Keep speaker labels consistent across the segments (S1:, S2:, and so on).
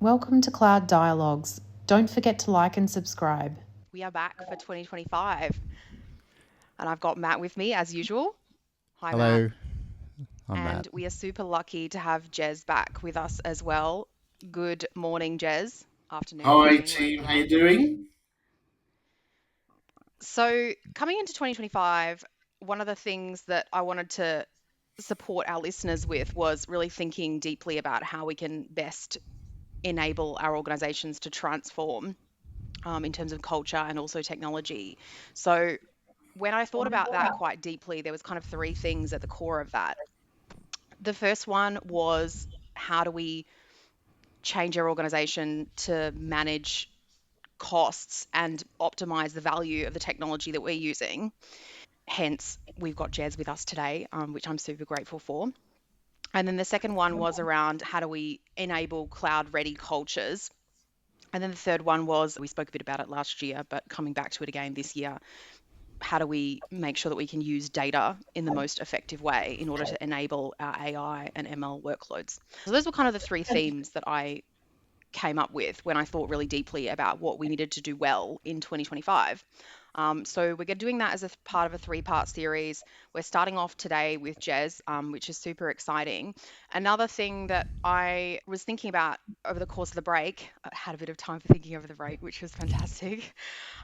S1: Welcome to Cloud Dialogues. Don't forget to like and subscribe.
S2: We are back for 2025 and I've got Matt with me as usual. Hi,
S3: Hello,
S2: Matt.
S3: I'm
S2: And
S3: Matt.
S2: we are super lucky to have Jez back with us as well. Good morning, Jez. Afternoon,
S4: Hi
S2: evening, wherever
S4: team,
S2: you
S4: how
S2: are.
S4: you doing?
S2: So, coming into 2025, one of the things that I wanted to support our listeners with was really thinking deeply about how we can best enable our organizations to transform in terms of culture and also technology. So, when I thought about that quite deeply, there was kind of three things at the core of that. The first one was, how do we change our organization to manage costs and optimize the value of the technology that we're using? Hence, we've got Jez with us today, which I'm super grateful for. And then the second one was around, how do we enable cloud ready cultures? And then the third one was, we spoke a bit about it last year, but coming back to it again this year, how do we make sure that we can use data in the most effective way in order to enable our AI and ML workloads? So those were kind of the three themes that I came up with when I thought really deeply about what we needed to do well in 2025. So we're doing that as a part of a three-part series. We're starting off today with Jez, which is super exciting. Another thing that I was thinking about over the course of the break, I had a bit of time for thinking over the break, which was fantastic,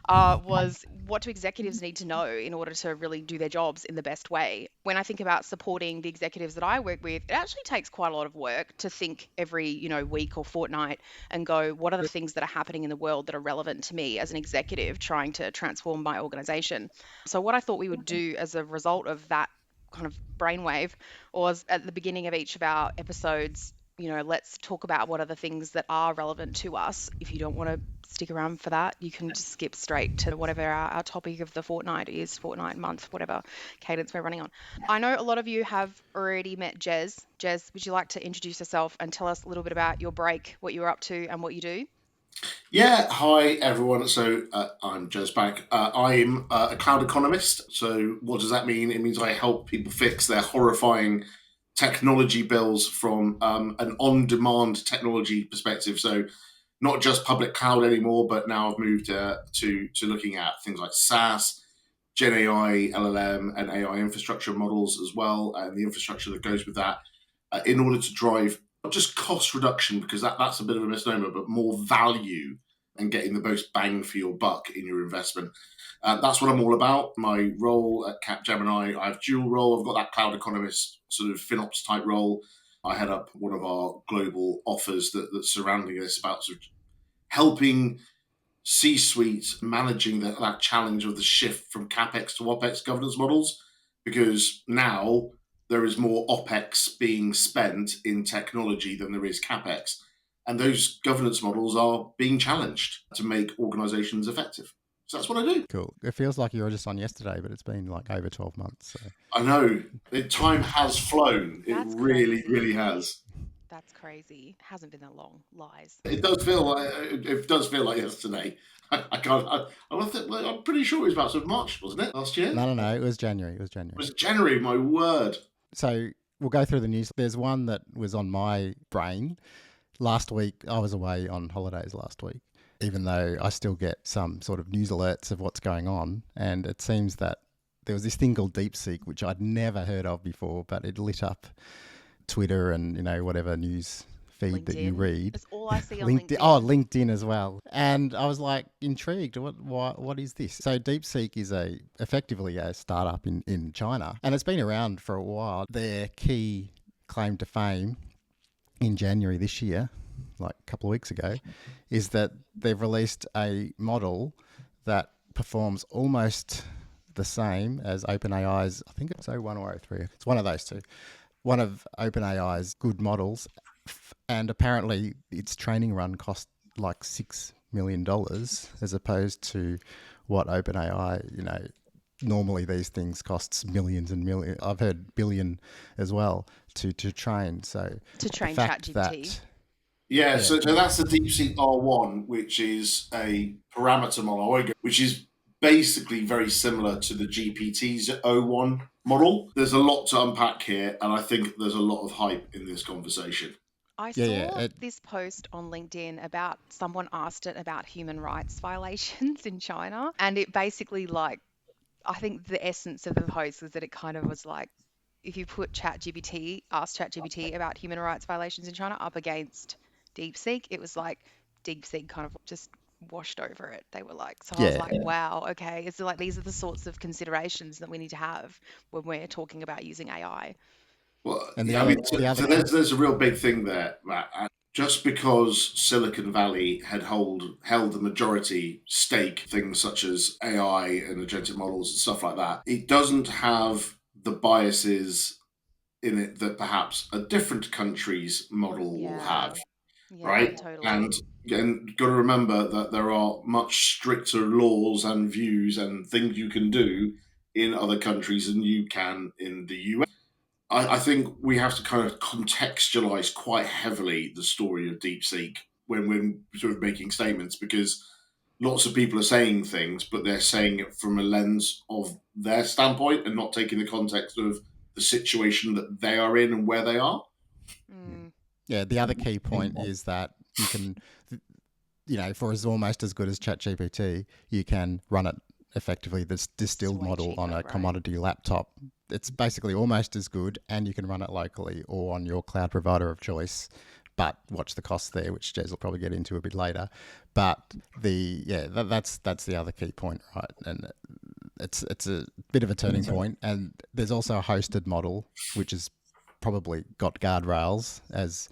S2: was, what do executives need to know in order to really do their jobs in the best way? When I think about supporting the executives that I work with, it actually takes quite a lot of work to think every, week or fortnight and go, what are the things that are happening in the world that are relevant to me as an executive trying to transform my organization? So what I thought we would do as a result of that kind of brainwave was, at the beginning of each of our episodes, let's talk about what are the things that are relevant to us. If you don't want to stick around for that, you can just skip straight to whatever our topic of the fortnight is, fortnight, month, whatever cadence we're running on. I know a lot of you have already met Jez. Jez, would you like to introduce yourself and tell us a little bit about your break, what you're up to and what you do?
S4: Yeah, hi everyone. So I'm Jez Back. I'm a cloud economist. So what does that mean? It means I help people fix their horrifying technology bills from an on-demand technology perspective. So not just public cloud anymore, but now I've moved to looking at things like SaaS, Gen AI, LLM, and AI infrastructure models as well, and the infrastructure that goes with that, in order to drive not just cost reduction, because that's a bit of a misnomer, but more value and getting the most bang for your buck in your investment. That's what I'm all about. My role at Capgemini, I have dual role. I've got that cloud economist sort of FinOps type role. I head up one of our global offers that's surrounding this, about sort of helping C-suite managing that challenge of the shift from CapEx to OpEx governance models, because now there is more OpEx being spent in technology than there is CapEx. And those governance models are being challenged to make organizations effective. So that's what I do.
S3: Cool. It feels like you were just on yesterday, but it's been like over 12 months. So.
S4: I know. Time has flown. It
S2: That's
S4: really,
S2: crazy.
S4: really has.
S2: That's crazy. It hasn't been that long. Lies.
S4: It does feel like yesterday. I can't. I'm pretty sure it was about sort of March, wasn't it, last year?
S3: No. It was January.
S4: It was January. My word.
S3: So we'll go through the news. There's one that was on my brain. Last week, I was away on holidays last week, even though I still get some sort of news alerts of what's going on. And it seems that there was this thing called DeepSeek, which I'd never heard of before, but it lit up Twitter and, whatever news feed that you read.
S2: That's all I see on
S3: LinkedIn.
S2: LinkedIn.
S3: Oh, LinkedIn as well. And I was like intrigued. What is this? So DeepSeek is effectively a startup in China, and it's been around for a while. Their key claim to fame in January this year, like a couple of weeks ago, is that they've released a model that performs almost the same as OpenAI's, I think it's O1 or O3. It's one of those two. One of OpenAI's good models, and apparently its training run cost like $6 million as opposed to what OpenAI, normally these things costs millions and millions. I've heard billion as well to train. So
S2: To train
S3: the fact
S2: ChatGPT.
S3: that
S4: So that's the DeepSeek R1, which is a parameter model, which is basically very similar to the GPT's O1 model. There's a lot to unpack here, and I think there's a lot of hype in this conversation.
S2: I
S3: Yeah.
S2: saw this post on LinkedIn about someone asked it about human rights violations in China. And it basically, like, I think the essence of the post was that it kind of was like, if you put ask ChatGPT about human rights violations in China up against DeepSeek, it was like DeepSeek kind of just washed over it. They were like, so I was
S3: Yeah.
S2: like, wow, okay. It's like these are the sorts of considerations that we need to have when we're talking about using AI.
S4: Well,
S3: And
S4: yeah, I mean, so there's a real big thing there, Matt. Just because Silicon Valley had held the majority stake, things such as AI and agentic models and stuff like that, it doesn't have the biases in it that perhaps a different country's model will have,
S2: Yeah,
S4: right?
S2: totally.
S4: And got to remember that there are much stricter laws and views and things you can do in other countries than you can in the US. I think we have to kind of contextualize quite heavily the story of DeepSeek when we're sort of making statements, because lots of people are saying things, but they're saying it from a lens of their standpoint and not taking the context of the situation that they are in and where they are.
S3: Yeah, the other key point is that you can, for as almost as good as ChatGPT, you can run it effectively, this distilled model on a commodity laptop. It's basically almost as good, and you can run it locally or on your cloud provider of choice. But watch the costs there, which Jez will probably get into a bit later. But that's the other key point, right? And it's a bit of a turning point. And there's also a hosted model, which has probably got guardrails, as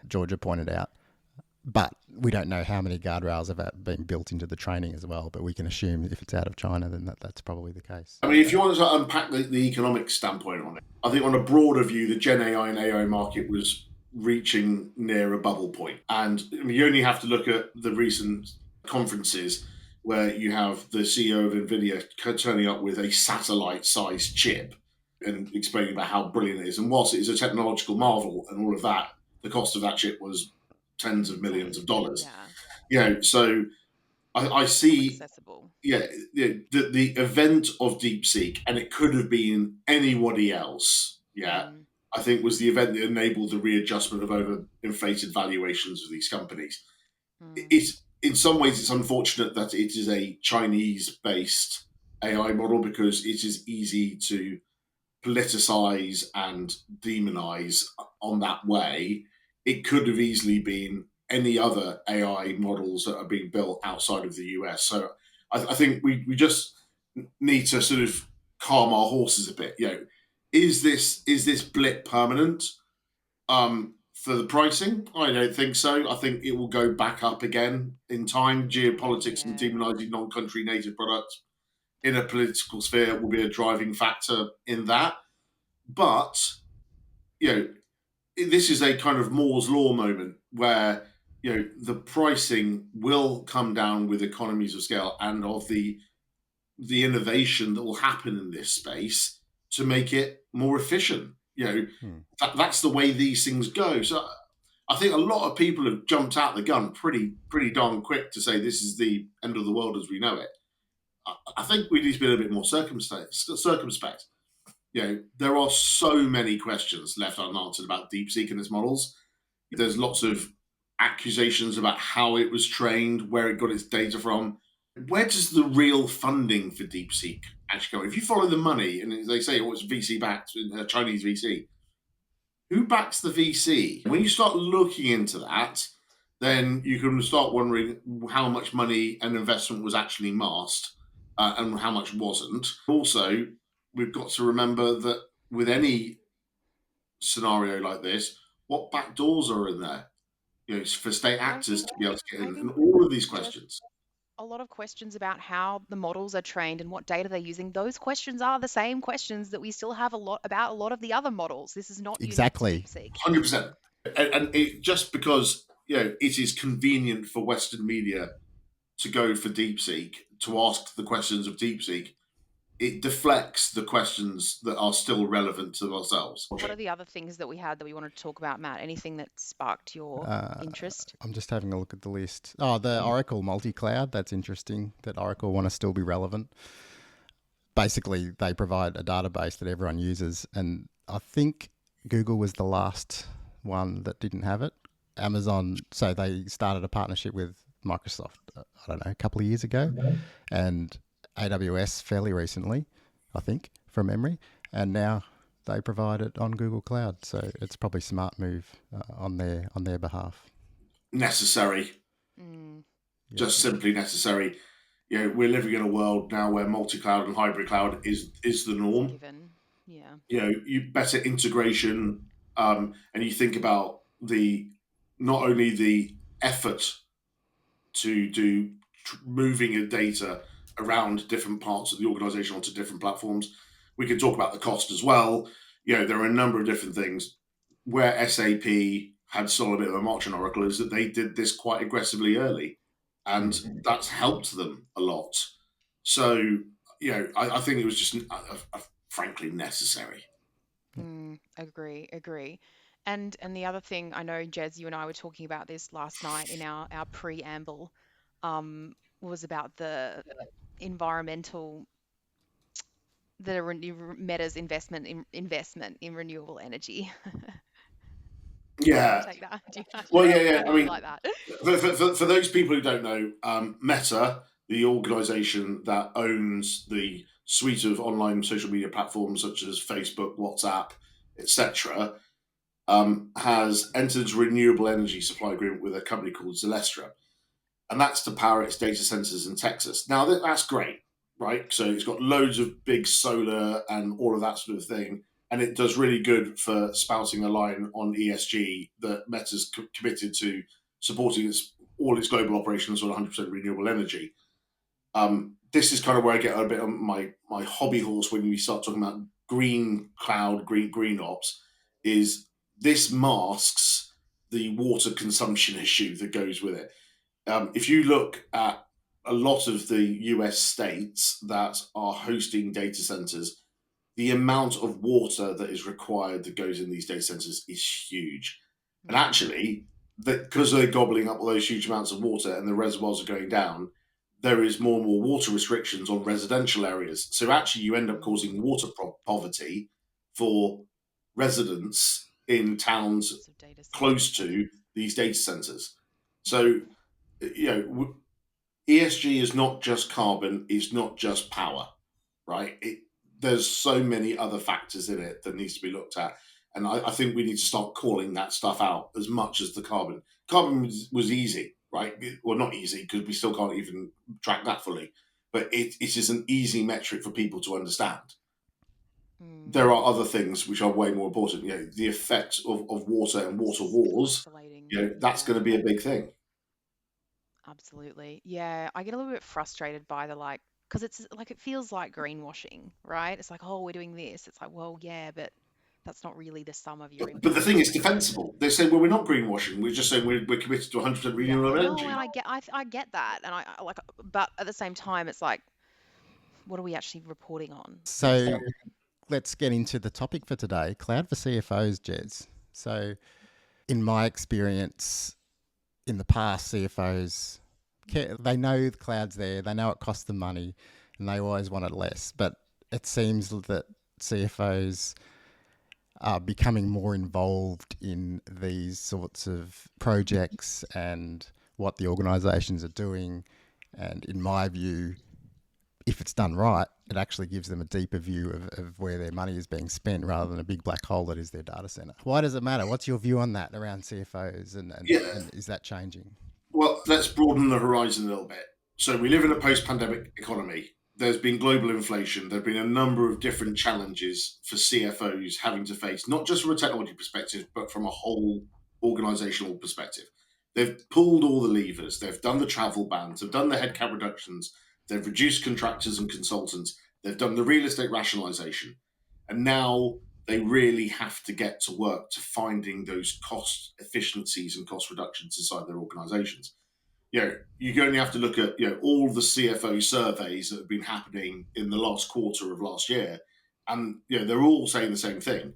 S3: Georgia pointed out. But we don't know how many guardrails have been built into the training as well. But we can assume if it's out of China, then that's probably the case.
S4: I mean, if you want to unpack the economic standpoint on it, I think on a broader view, the Gen AI and AI market was reaching near a bubble point. And I mean, you only have to look at the recent conferences where you have the CEO of NVIDIA turning up with a satellite-sized chip and explaining about how brilliant it is. And whilst it is a technological marvel and all of that, the cost of that chip was tens of millions of dollars. So I see,
S2: accessible.
S4: The event of DeepSeek, and it could have been anybody else. I think was the event that enabled the readjustment of over-inflated valuations of these companies. It's in some ways it's unfortunate that it is a Chinese-based AI model, because it is easy to politicize and demonize on that way. It could have easily been any other AI models that are being built outside of the US. So I think we just need to sort of calm our horses a bit. Is this blip permanent? For the pricing, I don't think so. I think it will go back up again in time. Geopolitics and demonizing non-country native products in a political sphere will be a driving factor in that. But this is a kind of Moore's law moment where the pricing will come down with economies of scale and of the innovation that will happen in this space to make it more efficient. That's the way these things go. So I think a lot of people have jumped out the gun pretty darn quick to say this is the end of the world as we know it. I think we need to be a bit more circumspect. There are so many questions left unanswered about DeepSeek and its models. There's lots of accusations about how it was trained, where it got its data from. Where does the real funding for DeepSeek actually go? If you follow the money, and they say, it's VC backed, Chinese VC, who backs the VC? When you start looking into that, then you can start wondering how much money and investment was actually masked and how much wasn't. Also, we've got to remember that with any scenario like this, what back doors are in there? For state actors to be able to get in, and all of these questions.
S2: A lot of questions about how the models are trained and what data they're using. Those questions are the same questions that we still have a lot of the other models. This is not
S3: exactly
S2: unique to DeepSeek.
S4: 100%. And just because it is convenient for Western media to go for DeepSeek, to ask the questions of DeepSeek, it deflects the questions that are still relevant to ourselves.
S2: What are the other things that we had that we wanted to talk about, Matt? Anything that sparked your interest?
S3: I'm just having a look at the list. Oh, the Oracle multicloud. That's interesting that Oracle want to still be relevant. Basically, they provide a database that everyone uses. And I think Google was the last one that didn't have it. Amazon, so they started a partnership with Microsoft, I don't know, a couple of years ago, and AWS fairly recently, I think, from memory, and now they provide it on Google Cloud. So it's probably a smart move on their behalf.
S4: Necessary, just simply necessary. We're living in a world now where multi-cloud and hybrid cloud is the norm.
S2: Given. Yeah.
S4: You better integration, and you think about not only the effort to do moving of data around different parts of the organization onto different platforms. We can talk about the cost as well. There are a number of different things. Where SAP had still a bit of a march on Oracle is that they did this quite aggressively early, and that's helped them a lot. So, I think it was just frankly necessary.
S2: Agree. And the other thing, I know, Jez, you and I were talking about this last night in our preamble, was about the environmental, Meta's investment in renewable energy.
S4: Yeah.
S2: Take that.
S4: Well, yeah.
S2: I mean, like that.
S4: For those people who don't know, Meta, the organization that owns the suite of online social media platforms such as Facebook, WhatsApp, etc., has entered a renewable energy supply agreement with a company called Zelestra, and that's to power its data centers in Texas. Now, that's great, right? So it's got loads of big solar and all of that sort of thing, and it does really good for spouting a line on ESG that Meta's committed to supporting all its global operations on 100% renewable energy. This is kind of where I get a bit on my hobby horse when we start talking about green cloud, green ops, is this masks the water consumption issue that goes with it. If you look at a lot of the US states that are hosting data centers, the amount of water that is required that goes in these data centers is huge. And actually, because they're gobbling up all those huge amounts of water and the reservoirs are going down, there is more and more water restrictions on residential areas. So actually, you end up causing water poverty for residents in towns close to these data centers. So, ESG is not just carbon, it's not just power, right? There's so many other factors in it that needs to be looked at. And I think we need to start calling that stuff out as much as the carbon. Carbon was easy, right? Well, not easy because we still can't even track that fully, but it is an easy metric for people to understand. There are other things which are way more important. The effects of water and water wars. That's going to be a big thing.
S2: Absolutely. Yeah, I get a little bit frustrated by because it's like, it feels like greenwashing, right? It's like, oh, we're doing this. It's like, well, yeah, but that's not really the sum of your impact.
S4: But the thing is defensible. They say, well, we're not greenwashing. We're just saying we're committed to 100% renewable energy.
S2: No, and I get that, and I like, but at the same time, it's like, what are we actually reporting on?
S3: So let's get into the topic for today: cloud for CFOs, Jez. So, in my experience, in the past, CFOs, they know the cloud's there, they know it costs them money, and they always want it less. But it seems that CFOs are becoming more involved in these sorts of projects and what the organisations are doing. And in my view, if it's done right, it actually gives them a deeper view of where their money is being spent rather than a big black hole that is their data center. Why does it matter? What's your view on that around CFOs and is that changing?
S4: Well, let's broaden the horizon a little bit. So we live in a post-pandemic economy. There's been global inflation. There have been a number of different challenges for CFOs having to face, not just from a technology perspective, but from a whole organizational perspective. They've pulled all the levers. They've done the travel bans. They've done the headcount reductions. They've reduced contractors and consultants. They've done the real estate rationalization. And now they really have to get to work to finding those cost efficiencies and cost reductions inside their organizations. You only have to look at all the CFO surveys that have been happening in the last quarter of last year, and they're all saying the same thing.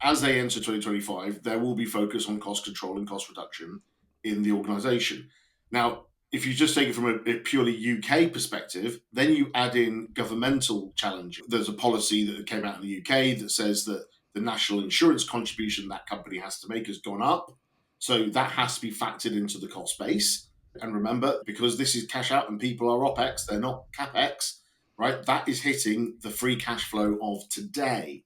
S4: As they enter 2025, there will be focus on cost control and cost reduction in the organization. Now, if you just take it from a purely UK perspective, then you add in governmental challenges. There's a policy that came out in the UK that says that the national insurance contribution that company has to make has gone up. So that has to be factored into the cost base. And remember, because this is cash out and people are OPEX, they're not CapEx, right? That is hitting the free cash flow of today,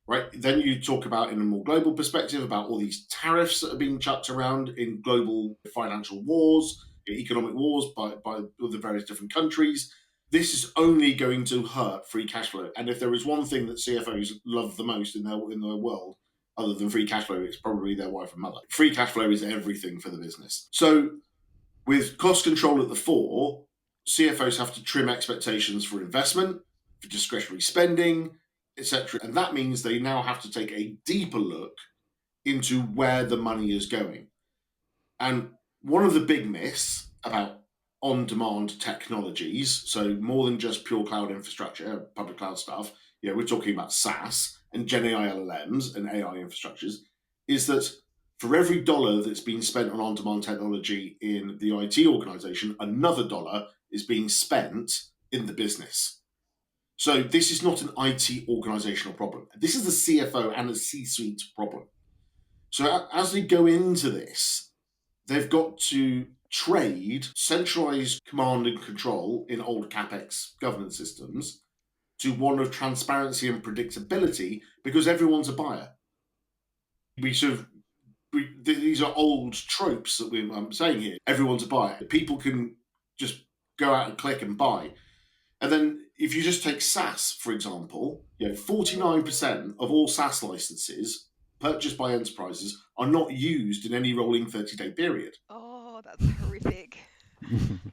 S4: right? Then you talk about, in a more global perspective, about all these tariffs that are being chucked around in global financial wars, economic wars by the various different countries. This is only going to hurt free cash flow. And if there is one thing that CFOs love the most in their world, other than free cash flow, it's probably their wife and mother. Free cash flow is everything for the business. So with cost control at the fore, CFOs have to trim expectations for investment, for discretionary spending, etc. And that means they now have to take a deeper look into where the money is going. And one of the big myths about on-demand technologies, so more than just pure cloud infrastructure, public cloud stuff, we're talking about SaaS and Gen AI LLMs and AI infrastructures, is that for every dollar that's being spent on on-demand technology in the IT organization, another dollar is being spent in the business. So this is not an IT organizational problem. This is the CFO and the C-suite problem. So as they go into this, they've got to trade centralized command and control in old CapEx governance systems to one of transparency and predictability, because everyone's a buyer. These are old tropes that I'm saying here. Everyone's a buyer. People can just go out and click and buy. And then if you just take SaaS, for example, 49% of all SaaS licenses purchased by enterprises are not used in any rolling 30-day period.
S2: Oh, that's horrific.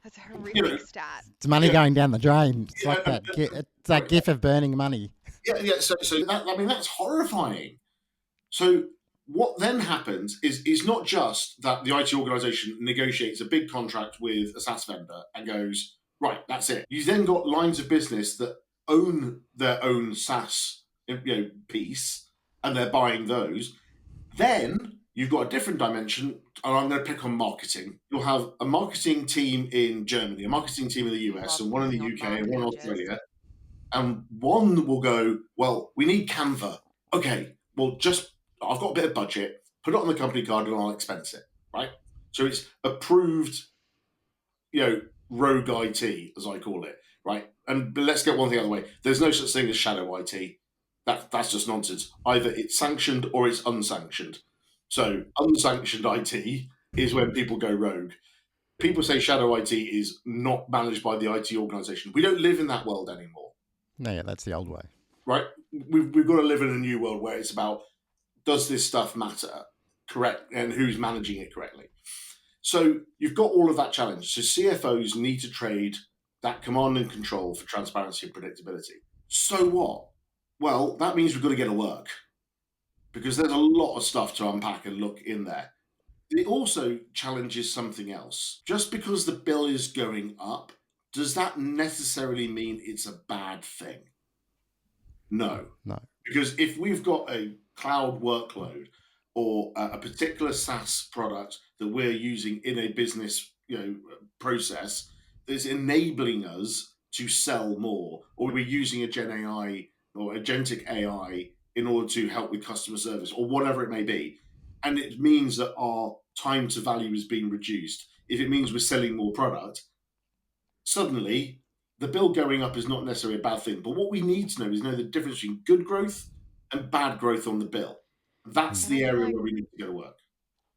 S2: That's a horrific stat.
S3: It's money going down the drain. It's like that. It's that gif of burning money.
S4: So that's horrifying. So what then happens is not just that the IT organization negotiates a big contract with a SaaS vendor and goes, right, that's it. You then got lines of business that own their own SaaS piece, and they're buying those. Then you've got a different dimension, and I'm going to pick on marketing. You'll have a marketing team in Germany, a marketing team in the US, and one in the UK, and one in Australia. And one will go, well, we need Canva. Okay, well, I've got a bit of budget, put it on the company card and I'll expense it, right? So it's approved, rogue IT, as I call it, right? But let's get one thing out of the way. There's no such thing as shadow IT. That's just nonsense. Either it's sanctioned or it's unsanctioned. So unsanctioned IT is when people go rogue. People say shadow IT is not managed by the IT organization. We don't live in that world anymore.
S3: No, yeah, that's the old way.
S4: Right? We've got to live in a new world where it's about, does this stuff matter, correct, and who's managing it correctly? So you've got all of that challenge. So CFOs need to trade that command and control for transparency and predictability. So what? Well, that means we've got to get to work, because there's a lot of stuff to unpack and look in there. It also challenges something else. Just because the bill is going up, does that necessarily mean it's a bad thing? No. Because if we've got a cloud workload or a particular SaaS product that we're using in a business process that's enabling us to sell more, or we're using a Gen AI or agentic AI in order to help with customer service or whatever it may be, and it means that our time to value is being reduced, if it means we're selling more product, suddenly the bill going up is not necessarily a bad thing. But what we need to know is the difference between good growth and bad growth on the bill. That's the area where we need to go to work.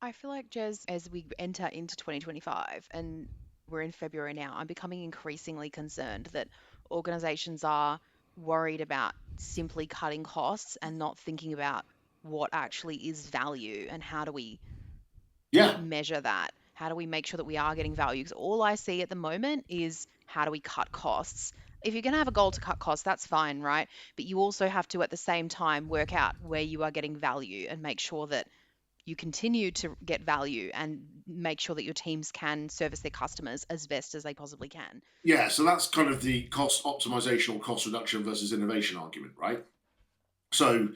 S2: I feel like, Jez, as we enter into 2025, and we're in February now, I'm becoming increasingly concerned that organizations are worried about simply cutting costs and not thinking about what actually is value and how do we measure that? How do we make sure that we are getting value? Because all I see at the moment is, how do we cut costs? If you're going to have a goal to cut costs, that's fine, right? But you also have to, at the same time, work out where you are getting value and make sure that you continue to get value and make sure that your teams can service their customers as best as they possibly can.
S4: Yeah, so that's kind of the cost optimization or cost reduction versus innovation argument, right? So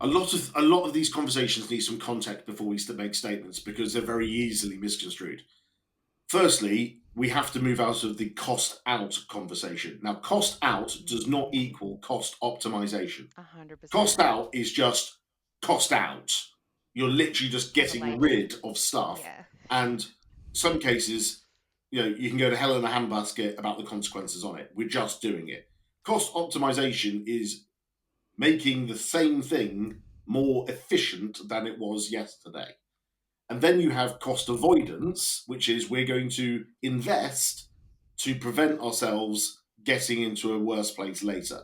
S4: a lot of these conversations need some context before we make statements, because they're very easily misconstrued. Firstly, we have to move out of the cost out conversation. Now, cost out does not equal cost optimization.
S2: 100%.
S4: Cost out is just cost out. You're literally just getting
S2: label.
S4: rid of stuff.
S2: Yeah.
S4: And some cases, you can go to hell in a handbasket about the consequences on it. We're just doing it. Cost optimization is making the same thing more efficient than it was yesterday. And then you have cost avoidance, which is we're going to invest to prevent ourselves getting into a worse place later.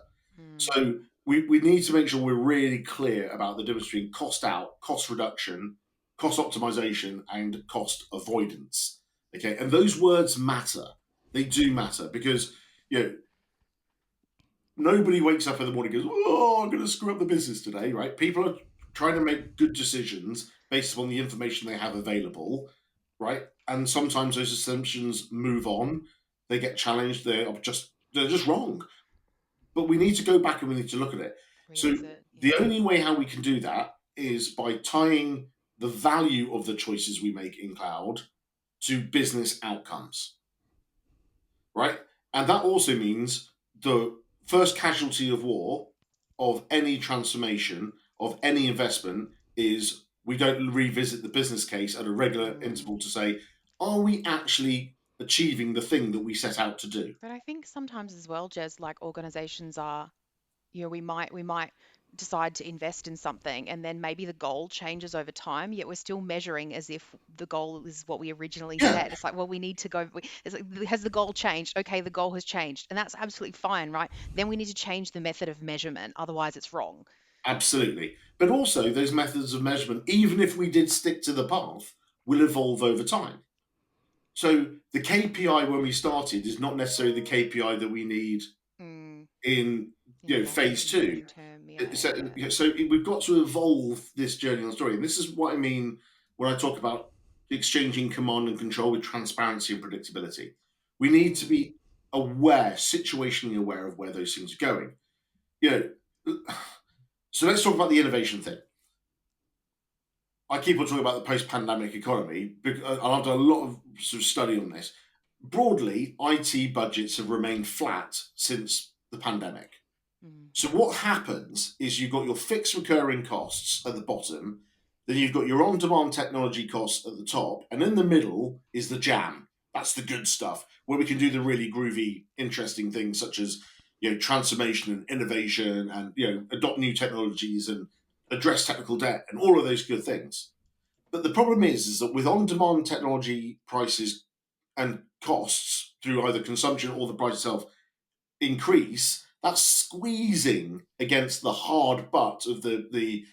S4: So we need to make sure we're really clear about the difference between cost out, cost reduction, cost optimization, and cost avoidance. Okay, and those words matter. They do matter because nobody wakes up in the morning and goes, "Oh, I'm going to screw up the business today," right? People are trying to make good decisions based upon the information they have available, right? And sometimes those assumptions move on, they get challenged, they're just wrong. But we need to go back and we need to look at it.
S2: Revisit,
S4: The only way how we can do that is by tying the value of the choices we make in cloud to business outcomes, right? And that also means the first casualty of war, of any transformation, of any investment, is we don't revisit the business case at a regular interval to say, are we actually achieving the thing that we set out to do?
S2: But I think sometimes as well, Jez, like organizations are, we might decide to invest in something and then maybe the goal changes over time, yet we're still measuring as if the goal is what we originally set. It's like, well, we need to go, it's like, has the goal changed? Okay, the goal has changed. And that's absolutely fine, right? Then we need to change the method of measurement. Otherwise it's wrong.
S4: Absolutely. But also those methods of measurement, even if we did stick to the path, will evolve over time. So the KPI when we started is not necessarily the KPI that we need in phase two. So we've got to evolve this journey on story. And this is what I mean when I talk about exchanging command and control with transparency and predictability. We need to be aware, situationally aware of where those things are going. So let's talk about the innovation thing. I keep on talking about the post-pandemic economy, and I've done a lot of sort of study on this. Broadly, IT budgets have remained flat since the pandemic. So what happens is you've got your fixed recurring costs at the bottom, then you've got your on-demand technology costs at the top, and in the middle is the jam. That's the good stuff, where we can do the really groovy, interesting things such as transformation and innovation and adopt new technologies and address technical debt and all of those good things. But the problem is that with on-demand technology prices and costs through either consumption or the price itself increase, that's squeezing against the hard butt of the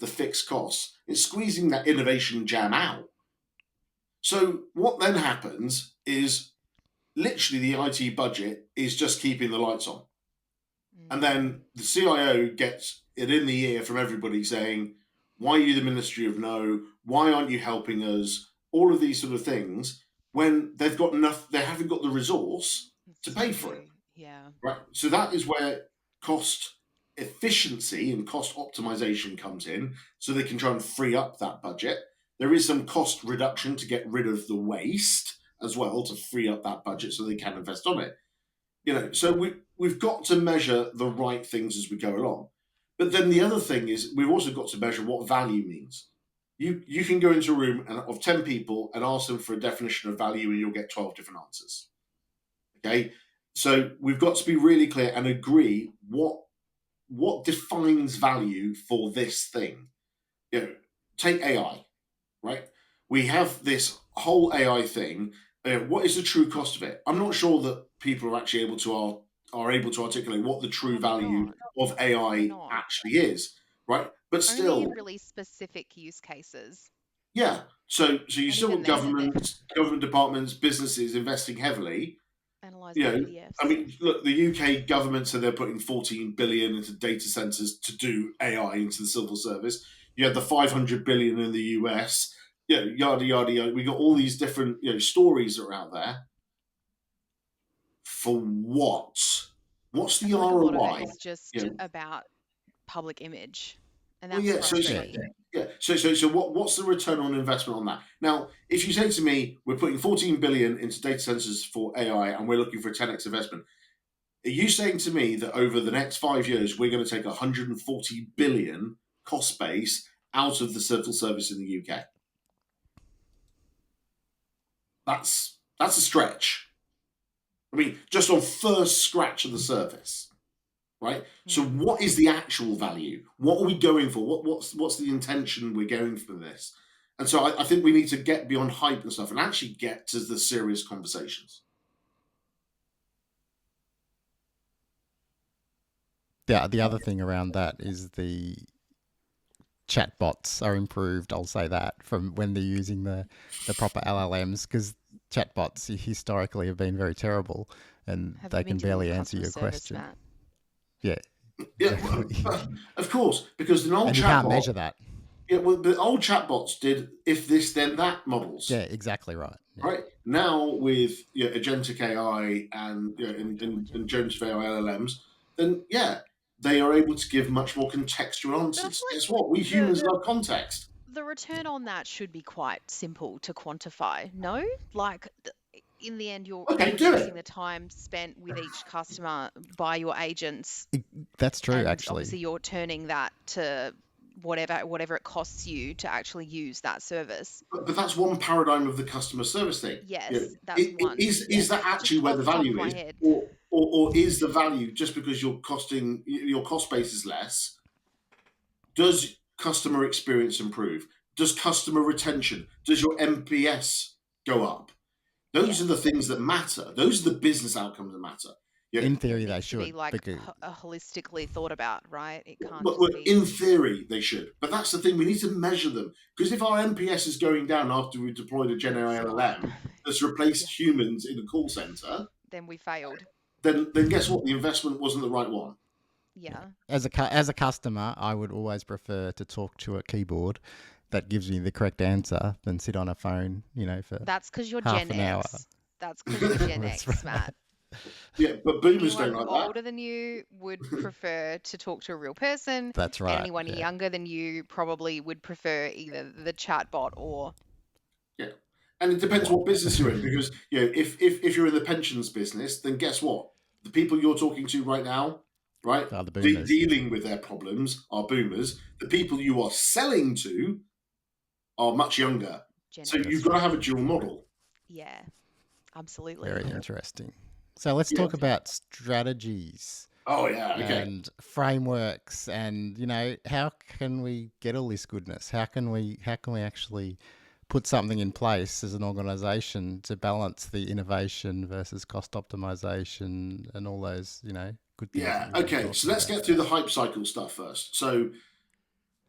S4: fixed costs. It's squeezing that innovation jam out. So what then happens is literally the IT budget is just keeping the lights on. And then the CIO gets it in the ear from everybody saying, why are you the Ministry of No? Why aren't you helping us? All of these sort of things, when they've got enough, they haven't got the resource to pay for it.
S2: Yeah.
S4: Right. So that is where cost efficiency and cost optimization comes in, so they can try and free up that budget. There is some cost reduction to get rid of the waste as well to free up that budget so they can invest on it. So we've got to measure the right things as we go along. But then the other thing is we've also got to measure what value means. You can go into a room of 10 people and ask them for a definition of value and you'll get 12 different answers. Okay? So we've got to be really clear and agree what defines value for this thing. Take AI, right? We have this whole AI thing. What is the true cost of it? I'm not sure that people are actually able to articulate what the true value of AI actually is, right? But still,
S2: only in really specific use cases.
S4: Yeah. So you still got government departments, businesses investing heavily.
S2: Analyzing PDFs.
S4: I mean, look, the UK government said they're putting 14 billion into data centers to do AI into the civil service. You had the 500 billion in the US. Yada yada yada. We got all these different stories that are out there. For what? What's the ROI?
S2: A lot of it is just about public image, and that's frustrating.
S4: So what's the return on investment on that? Now, if you say to me, we're putting 14 billion into data centers for AI and we're looking for a 10x investment, are you saying to me that over the next 5 years, we're going to take 140 billion cost base out of the civil service in the UK. That's a stretch. I mean, just on first scratch of the surface, right? So what is the actual value? What are we going for? What's the intention we're going for this? And so I think we need to get beyond hype and stuff and actually get to the serious conversations.
S3: The other thing around that is the chatbots are improved. I'll say that from when they're using the proper LLMs, because chatbots historically have been very terrible and they can barely answer your question.
S2: Matt?
S4: Yeah, of course, because an old
S3: and you
S4: chatbot
S3: can't measure that.
S4: Yeah, well, the old chatbots did if this then that models.
S3: Yeah, exactly right. Yeah.
S4: Right now with agentic AI and and generative AI LLMs, then they are able to give much more contextual answers. Guess what? We humans love context.
S2: The return on that should be quite simple to quantify. No, like in the end, you're reducing the time spent with each customer by your agents.
S3: That's true,
S2: and
S3: actually.
S2: Obviously, you're turning that to whatever it costs you to actually use that service.
S4: But that's one paradigm of the customer service thing.
S2: Yes, that's one.
S4: Is that actually where the value is, or is the value just because your cost base is less? Does customer experience improve? Does customer retention? Does your NPS go up? Those are the things that matter. Those are the business outcomes that matter. Yeah.
S3: In theory, they should
S2: be like holistically thought about, right? It can't.
S4: In theory, they should. But that's the thing. We need to measure them, because if our NPS is going down after we deployed a Gen AI LLM that's replaced humans in a call center,
S2: then we failed.
S4: Then guess what? The investment wasn't the right one.
S2: Yeah.
S3: As a customer, I would always prefer to talk to a keyboard that gives me the correct answer than sit on a phone, for
S2: That's because you're
S3: half
S2: Gen
S3: an hour.
S2: X. That's because you're Gen X, right. Matt.
S4: Yeah, but boomers don't like that.
S2: Older than you would prefer to talk to a real person.
S3: That's right.
S2: And anyone younger than you probably would prefer either the chatbot or.
S4: Yeah, and it depends what business you're in, because if you're in the pensions business, then guess what? The people you're talking to right now, right, dealing with their problems are boomers. The people you are selling to are much younger. So you've got to have a dual model.
S2: Yeah, absolutely.
S3: Very interesting. So let's talk about strategies.
S4: Oh, yeah. Okay.
S3: And frameworks, and how can we get all this goodness? How can we actually put something in place as an organization to balance the innovation versus cost optimization and all those, good things?
S4: Yeah. Okay. So let's get through the hype cycle stuff first. So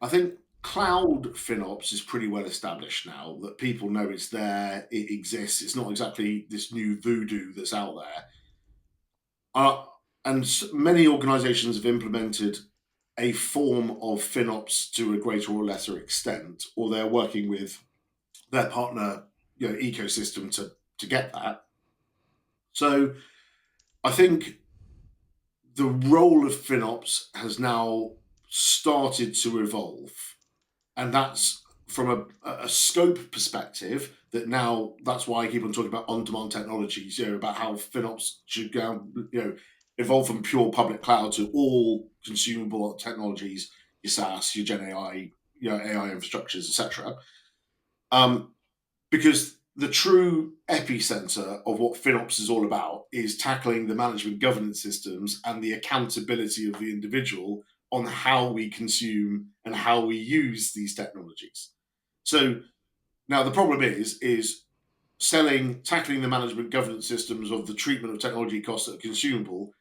S4: I think cloud FinOps is pretty well established now, that people know it's there, it exists. It's not exactly this new voodoo that's out there. And many organizations have implemented a form of FinOps to a greater or lesser extent, or they're working with their partner ecosystem to get that. So I think the role of FinOps has now started to evolve, and that's from a scope perspective. That's why I keep on talking about on-demand technologies, about how FinOps should go, evolve from pure public cloud to all consumable technologies, your SaaS, your Gen AI, AI infrastructures, etc. Because the true epicenter of what FinOps is all about is tackling the management governance systems and the accountability of the individual on how we consume and how we use these technologies. So now the problem is tackling the management governance systems of the treatment of technology costs that are consumable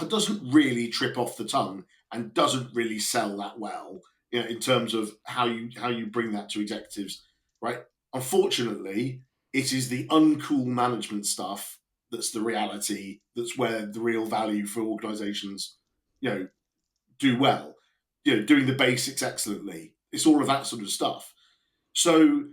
S4: doesn't really trip off the tongue and doesn't really sell that well, in terms of how you bring that to executives, right? Unfortunately, it is the uncool management stuff that's the reality. That's where the real value for organizations, do well, doing the basics excellently. It's all of that sort of stuff. So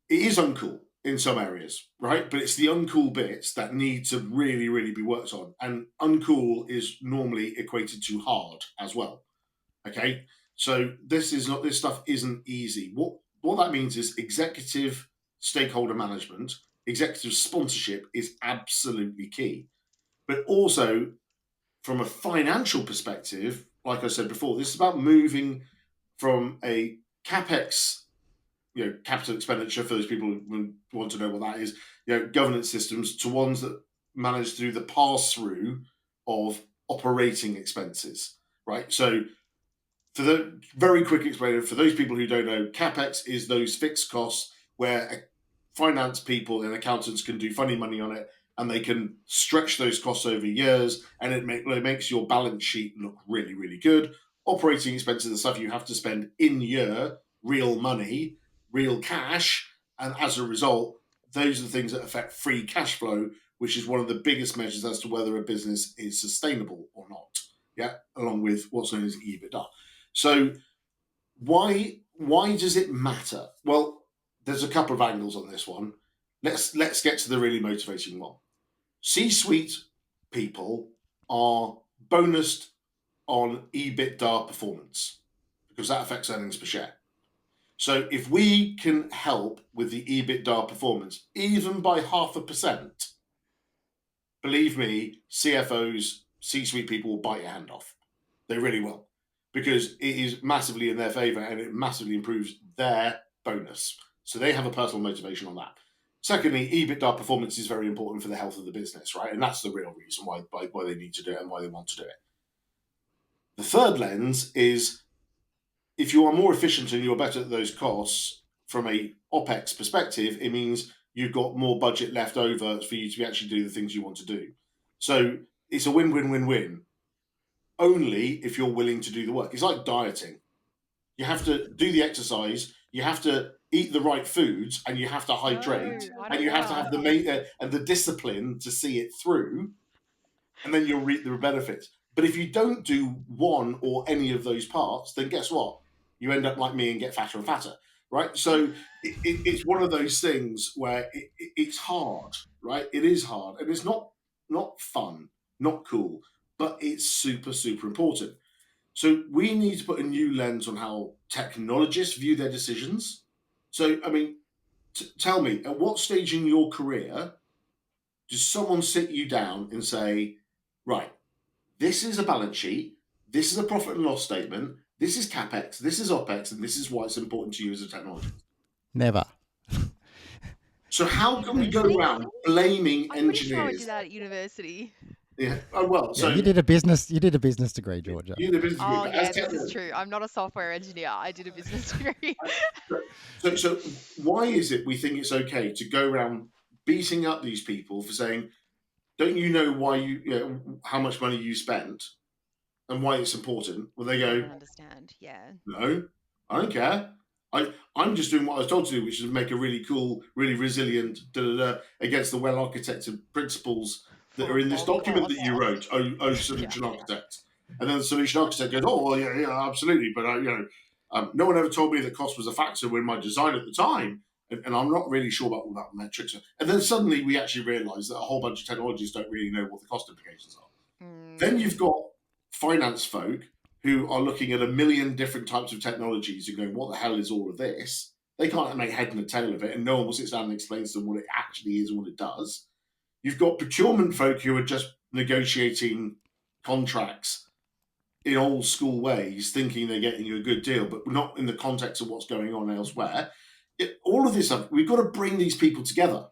S4: it is uncool in some areas, right? But it's the uncool bits that need to really, really be worked on. And uncool is normally equated to hard as well. Okay. So this stuff isn't easy. What that means is executive stakeholder management, executive sponsorship is absolutely key. But also from a financial perspective, like I said before, this is about moving from a CapEx, capital expenditure, for those people who want to know what that is, governance systems, to ones that manage through the pass-through of operating expenses, right? So for the very quick explainer, for those people who don't know, CapEx is those fixed costs where finance people and accountants can do funny money on it, and they can stretch those costs over years, and it makes your balance sheet look really, really good. Operating expenses are stuff you have to spend in year, real money, real cash, and as a result, those are the things that affect free cash flow, which is one of the biggest measures as to whether a business is sustainable or not. Yeah, along with what's known as EBITDA. So why does it matter? Well, there's a couple of angles on this one. Let's get to the really motivating one. C-suite people are bonused on EBITDA performance because that affects earnings per share. So if we can help with the EBITDA performance, even by 0.5%, believe me, CFOs, C-suite people will bite your hand off. They really will, because it is massively in their favor and it massively improves their bonus. So they have a personal motivation on that. Secondly, EBITDA performance is very important for the health of the business, right? And that's the real reason why they need to do it and why they want to do it. The third lens is, if you are more efficient and you're better at those costs from a OPEX perspective, it means you've got more budget left over for you to actually do the things you want to do. So it's a win-win-win-win, only if you're willing to do the work. It's like dieting. You have to do the exercise, you have to eat the right foods, and you have to hydrate, and you have to have the discipline to see it through, and then you'll reap the benefits. But if you don't do one or any of those parts, then guess what? You end up like me and get fatter and fatter, right? So it's one of those things where it's hard, right? It is hard, and it's not fun, not cool, but it's super, super important. So we need to put a new lens on how technologists view their decisions. So, I mean, tell me, at what stage in your career does someone sit you down and say, right, this is a balance sheet, this is a profit and loss statement, this is CapEx, this is OPEX, and this is why it's important to you as a technologist?
S3: Never.
S4: So how can we go around blaming
S2: I'm pretty sure I
S4: engineers?
S2: did that at university.
S4: Yeah. Oh well. So
S3: you did a business degree, Georgia.
S4: you did a business degree.
S2: Oh yeah, this is true. I'm not a software engineer. I did a business degree.
S4: So why is it we think it's okay to go around beating up these people for saying, don't you know why how much money you spent and why it's important? Well, they go,
S2: I don't understand. Yeah.
S4: no, I don't care. I'm just doing what I was told to do, which is make a really cool, really resilient against the well-architected principles that are in this document that you wrote, solution architect. And then the solution architect goes, oh, well, yeah, absolutely. But, no one ever told me that cost was a factor in my design at the time. And I'm not really sure about all that metrics. And then suddenly we actually realize that a whole bunch of technologists don't really know what the cost implications are. Then you've got finance folk who are looking at a million different types of technologies and going, what the hell is all of this? They can't make head and a tail of it, and no one will sit down and explain to them what it actually is and what it does. You've got procurement folk who are just negotiating contracts in old school ways, thinking they're getting a good deal, but not in the context of what's going on elsewhere. All of this stuff, we've got to bring these people together,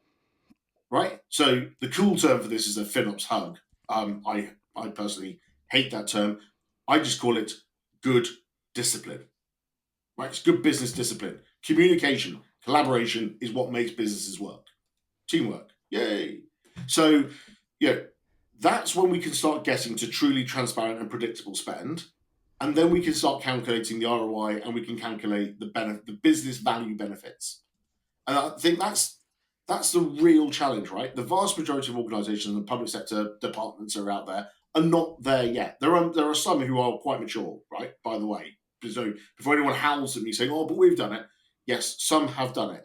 S4: right? So the cool term for this is a FinOps hug. I personally hate that term. I just call it good discipline, right? It's good business discipline. Communication, collaboration is what makes businesses work. Teamwork, yay. So, that's when we can start getting to truly transparent and predictable spend. And then we can start calculating the ROI, and we can calculate the business value benefits. And I think that's the real challenge, right? The vast majority of organizations and public sector departments are out there are not there yet. There are some who are quite mature, right? By the way, so before anyone howls at me saying, "Oh, but we've done it," yes, some have done it,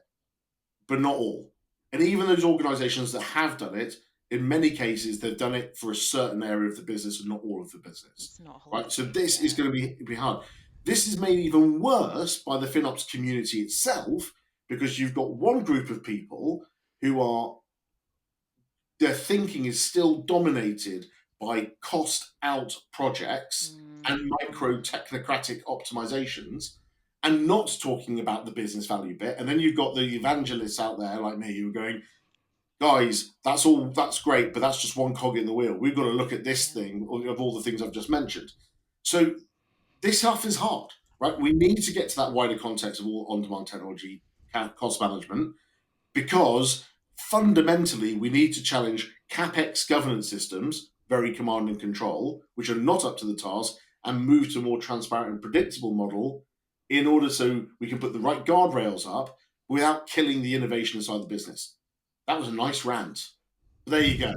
S4: but not all. And even those organizations that have done it, in many cases, they've done it for a certain area of the business and not all of the business.
S2: It's not
S4: right. So this is going to be hard. This is made even worse by the FinOps community itself, because you've got one group of people who their thinking is still dominated by cost out projects and micro technocratic optimizations. and not talking about the business value bit. And then you've got the evangelists out there like me who are going, guys, that's great, but that's just one cog in the wheel. We've got to look at this thing of all the things I've just mentioned. So this stuff is hard, right? We need to get to that wider context of all on-demand technology, cost management, because fundamentally we need to challenge CapEx governance systems, very command and control, which are not up to the task, and move to a more transparent and predictable model in order so we can put the right guardrails up without killing the innovation inside the business. That was a nice rant. There you go.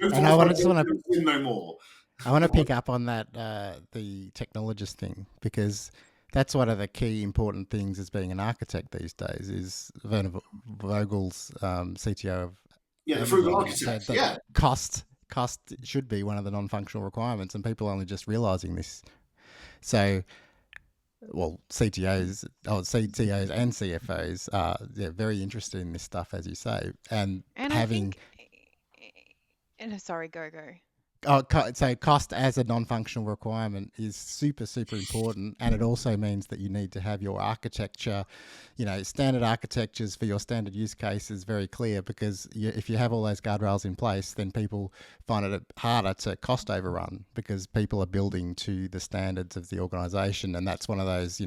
S3: And I just want
S4: to no more.
S3: I want to pick up on that the technologist thing, because that's one of the key important things as being an architect these days. Is Werner Vogel's CTO of
S4: the frugal architect.
S3: Cost should be one of the non-functional requirements, and people are only just realizing this. So, well, CTOs and CFOs are very interested in this stuff, as you say, and having.
S2: Sorry, go.
S3: So cost as a non-functional requirement is super, super important, and it also means that you need to have your architecture, standard architectures for your standard use case is very clear, because if you have all those guardrails in place, then people find it harder to cost overrun because people are building to the standards of the organisation, and that's one of those,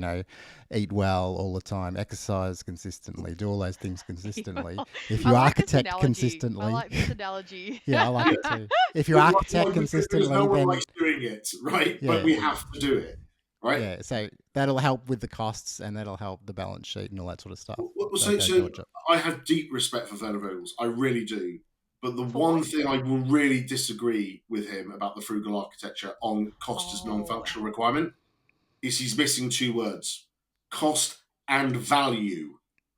S3: eat well all the time, exercise consistently, do all those things consistently. If you architect consistently,
S2: I like this analogy.
S3: Yeah, I like it too. If you architect consistently,
S4: no one
S3: then
S4: likes doing it, right?
S3: Yeah.
S4: But we have to do it, right?
S3: Yeah, so that'll help with the costs, and that'll help the balance sheet and all that sort of stuff.
S4: So I have deep respect for Werner Vogels, I really do. But the one thing I will really disagree with him about the frugal architecture on cost as non-functional requirement is he's missing two words: cost and value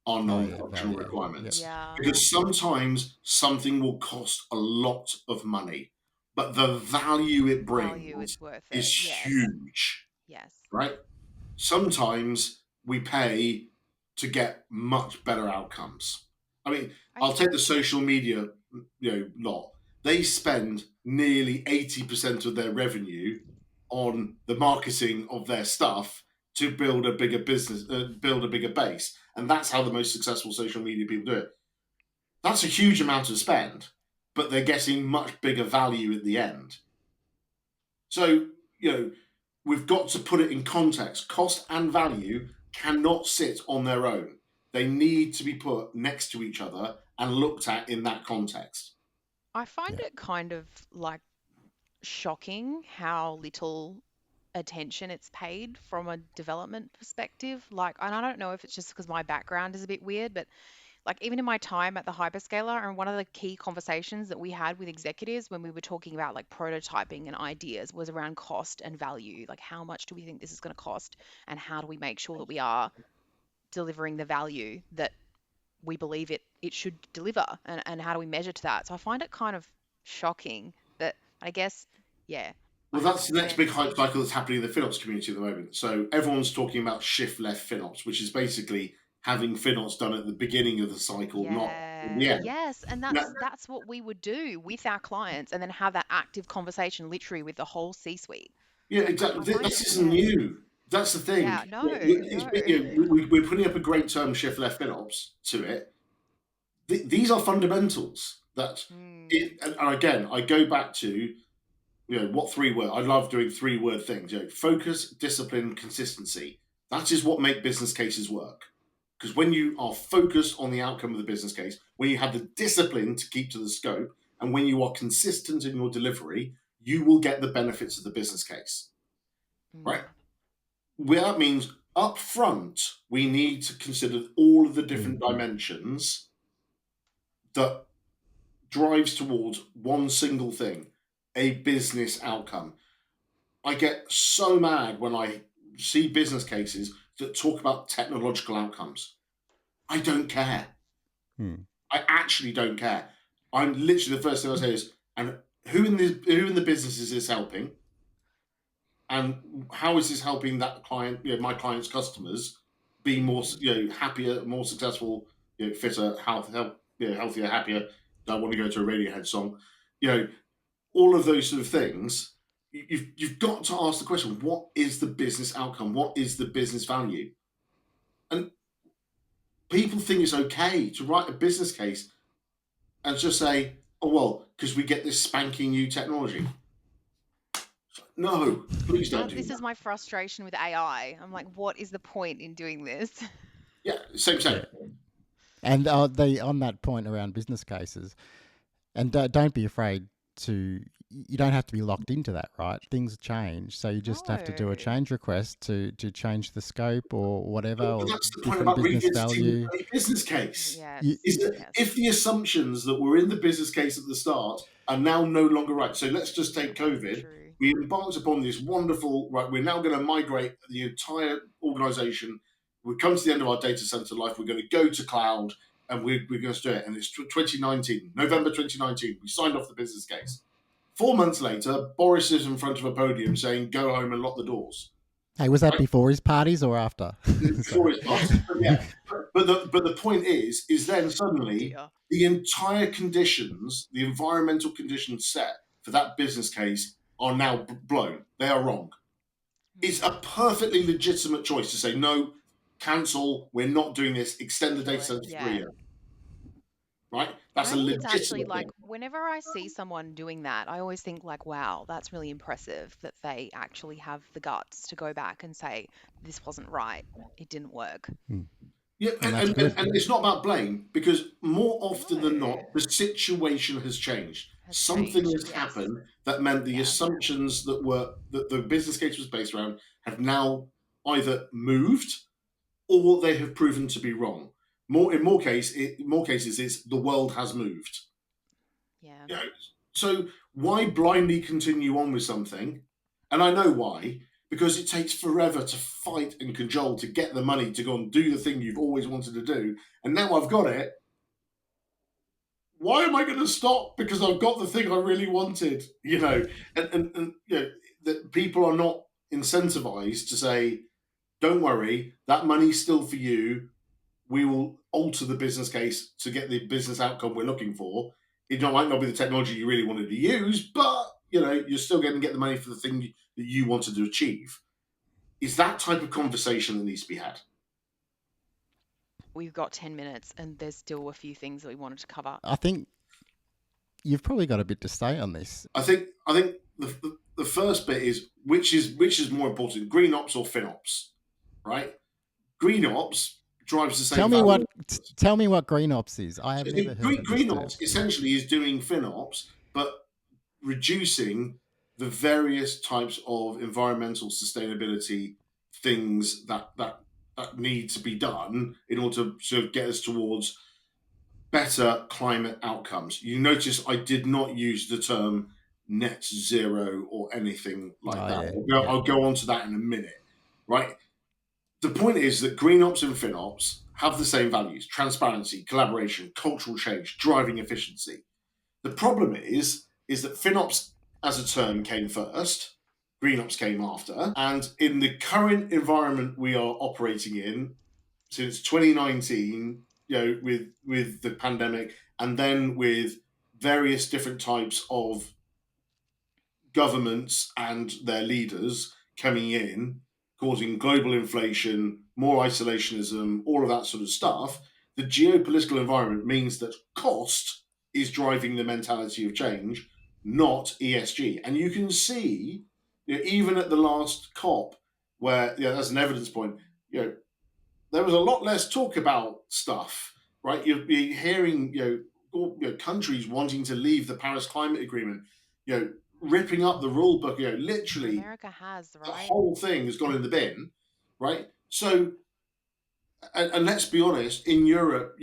S4: are non-functional requirements.
S2: Yeah.
S4: Because sometimes something will cost a lot of money, but the value it brings is huge.
S2: Yes.
S4: Right? Sometimes we pay to get much better outcomes. I mean, I'll take the social media, lot. They spend nearly 80% of their revenue on the marketing of their stuff to build a bigger business, build a bigger base. And that's how the most successful social media people do it. That's a huge amount of spend, but they're getting much bigger value at the end. So, we've got to put it in context. Cost and value cannot sit on their own. They need to be put next to each other and looked at in that context.
S2: I find it kind of like shocking how little attention it's paid from a development perspective. And I don't know if it's just because my background is a bit weird, but even in my time at the hyperscaler, and one of the key conversations that we had with executives when we were talking about prototyping and ideas was around cost and value. How much do we think this is going to cost, and how do we make sure that we are delivering the value that we believe it should deliver, and how do we measure to that? So I find it kind of shocking that, I guess,
S4: Well, that's the next big hype cycle that's happening in the FinOps community at the moment. So everyone's talking about shift left FinOps, which is basically having FinOps done at the beginning of the cycle, not at the end.
S2: Yes, and that's what we would do with our clients, and then have that active conversation literally with the whole C-suite.
S4: Yeah, exactly. This isn't new. That's the thing.
S2: Yeah, no.
S4: We're putting up a great term, shift left FinOps, to it. These are fundamentals. And again, I go back to what 3 words. I love doing 3-word things. Focus, discipline, consistency. That is what make business cases work. Because when you are focused on the outcome of the business case, when you have the discipline to keep to the scope, and when you are consistent in your delivery, you will get the benefits of the business case. Right? Well, that means up front, we need to consider all of the different dimensions that drives towards one single thing: a business outcome. I get so mad when I see business cases that talk about technological outcomes. I don't care. I actually don't care. I'm literally, the first thing I say is, and who in the business is this helping? And how is this helping that client, my client's customers, be more, happier, more successful, fitter, healthier, happier? Don't want to go to a Radiohead song. All of those sort of things. You've got to ask the question: what is the business outcome? What is the business value? people think it's okay to write a business case and just say, oh, well, because we get this spanking new technology. No, please don't do
S2: This
S4: that.
S2: is my frustration with AI. I'm like, what is the point in doing this?
S4: Yeah, same.
S3: Yeah. And on that point around business cases, and don't be afraid to. You don't have to be locked into that, right? Things change, so you just have to do a
S2: No.
S3: change request to change the scope or whatever,
S4: But
S3: or
S4: that's the point
S3: different
S4: about
S3: business
S4: revisiting
S3: value.
S4: a business case.
S2: Yes.
S4: Is that
S2: Yes.
S4: if the assumptions that were in the business case at the start are now no longer right. So let's just take COVID.
S2: True.
S4: We embarked upon this wonderful, right, we're now going to migrate the entire organization. We come to the end of our data center life. We're going to go to cloud and we're going to do it. And it's 2019, November 2019. We signed off the business case. 4 months later, Boris is in front of a podium saying, go home and lock the doors.
S3: Hey, was that before his parties or after?
S4: Before his parties. But yeah. But the point is then suddenly
S2: Dear.
S4: the entire conditions, the environmental conditions set for that business case are now blown. They are wrong. It's a perfectly legitimate choice to say, no, cancel, we're not doing this, extend the data center for 3 years. Right? That's
S2: I
S4: a
S2: think it's
S4: legitimate
S2: actually like
S4: thing.
S2: whenever I see someone doing that, I always think like, wow, that's really impressive that they actually have the guts to go back and say, this wasn't right. It didn't work.
S4: Yeah,
S3: And
S4: and,
S3: that's good.
S4: and it's not about blame, because more often than
S2: No.
S4: not, the situation has changed.
S2: Has
S4: Something
S2: changed,
S4: has
S2: yes.
S4: happened that meant the
S2: Yeah.
S4: assumptions that the business case was based around have now either moved or they have proven to be wrong. In more cases, it's the world has moved.
S2: Yeah.
S4: You know, so why blindly continue on with something? And I know why. Because it takes forever to fight and cajole to get the money to go and do the thing you've always wanted to do. And now I've got it. Why am I going to stop? Because I've got the thing I really wanted, you know. And you know, that people are not incentivized to say, don't worry, that money's still for you. We will alter the business case to get the business outcome we're looking for. It might not be the technology you really wanted to use, but you know, you're still going to get the money for the thing that you wanted to achieve. Is that type of conversation that needs to be had.
S2: We've got 10 minutes and there's still a few things that we wanted to cover.
S3: I think you've probably got a bit to say on this.
S4: I think the first bit is which is more important, green ops or FinOps, right? Green ops drives the same.
S3: Tell me what green ops is. I have never heard of
S4: green ops. Essentially, is doing FinOps, but reducing the various types of environmental sustainability things that need to be done in order to sort of get us towards better climate outcomes. You notice I did not use the term net zero or anything like that.
S3: Yeah,
S4: I'll go on to that in a minute, right? The point is that green ops and FinOps have the same values: transparency, collaboration, cultural change, driving efficiency. The problem is that FinOps as a term came first, green ops came after, and in the current environment we are operating in since 2019, you know, with the pandemic, and then with various different types of governments and their leaders coming in, causing global inflation, more isolationism, all of that sort of stuff, the geopolitical environment means that cost is driving the mentality of change, not ESG. And you can see, you know, even at the last COP, where, you know, that's an evidence point, you know, there was a lot less talk about stuff, right? You'll be hearing, countries wanting to leave the Paris Climate Agreement, you know, ripping up the rule book, you know, literally.
S2: America has, right?
S4: The whole thing has gone in the bin, right? So, and let's be honest, in Europe,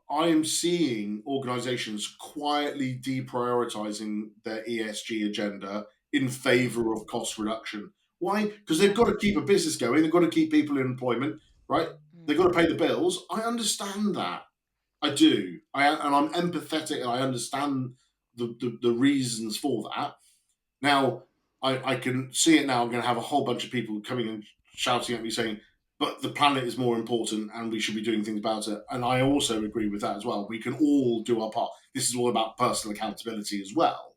S4: I am seeing organizations quietly deprioritizing their ESG agenda in favor of cost reduction. Why? Because they've got to keep a business going. They've got to keep people in employment, right? They've got to pay the bills. I understand that. I do. And I'm empathetic and I understand the reasons for that. Now, I can see it now. I'm going to have a whole bunch of people coming and shouting at me saying, but the planet is more important and we should be doing things about it. And I also agree with that as well. We can all do our part. This is all about personal accountability as well,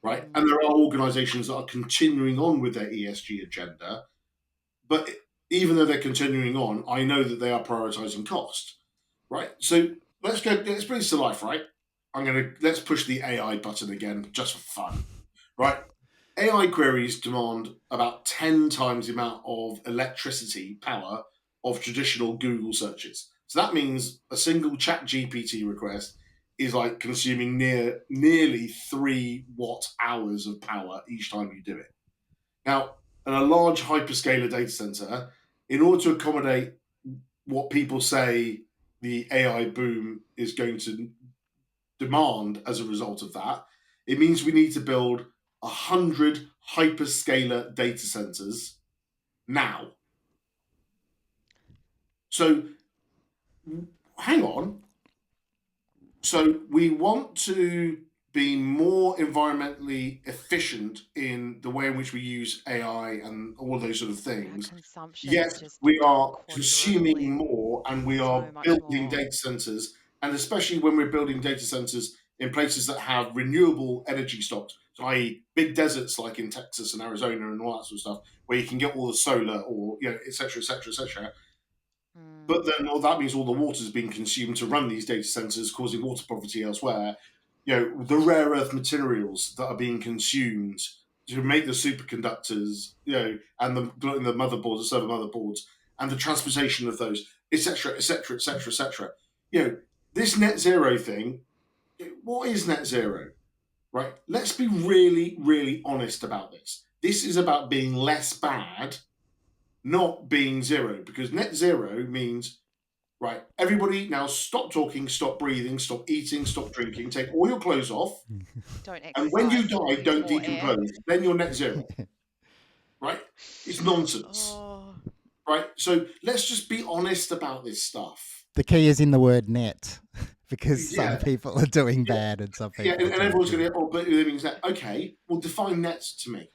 S4: right? And there are organizations that are continuing on with their ESG agenda, but even though they're continuing on, I know that they are prioritizing cost. right? So let's bring this to life, right? Let's push the AI button again, just for fun, right? AI queries demand about 10 times the amount of electricity power of traditional Google searches. So that means a single chat GPT request is like consuming nearly 3 watt hours of power each time you do it. Now, in a large hyperscaler data center, in order to accommodate what people say the AI boom is going to demand as a result of that, it means we need to build 100 hyperscaler data centers now. So, hang on. So, we want to be more environmentally efficient in the way in which we use AI and all those sort of things.
S2: Consumption's
S4: Yet
S2: just
S4: we are consuming
S2: quadrupling
S4: more and we
S2: so
S4: are
S2: much
S4: building
S2: more.
S4: data centers, and especially when we're building data centers in places that have renewable energy stocks, so i.e., big deserts like in Texas and Arizona and all that sort of stuff, where you can get all the solar or et cetera, et cetera, et cetera. But then that means all the water is being consumed to run these data centers, causing water poverty elsewhere. The rare earth materials that are being consumed to make the superconductors, and the motherboards, the server motherboards, and the transportation of those, etc., etc., etc., etc. This net zero thing. What is net zero? Right? Let's be really, really honest about this. This is about being less bad, not being zero, because net zero means, right, everybody now stop talking, stop breathing, stop eating, stop drinking, take all your clothes off,
S2: Don't
S4: and when you
S2: exercise,
S4: die,
S2: breathe
S4: don't
S2: more air.
S4: decompose. Then you're net zero, right? It's nonsense,
S2: Oh,
S4: right? So let's just be honest about this stuff.
S3: The key is in the word net, because some
S4: Yeah,
S3: people are doing bad and some
S4: yeah,
S3: people
S4: and
S3: are doing
S4: everyone's going
S3: good.
S4: to, but it means that, okay, well, define nets to me.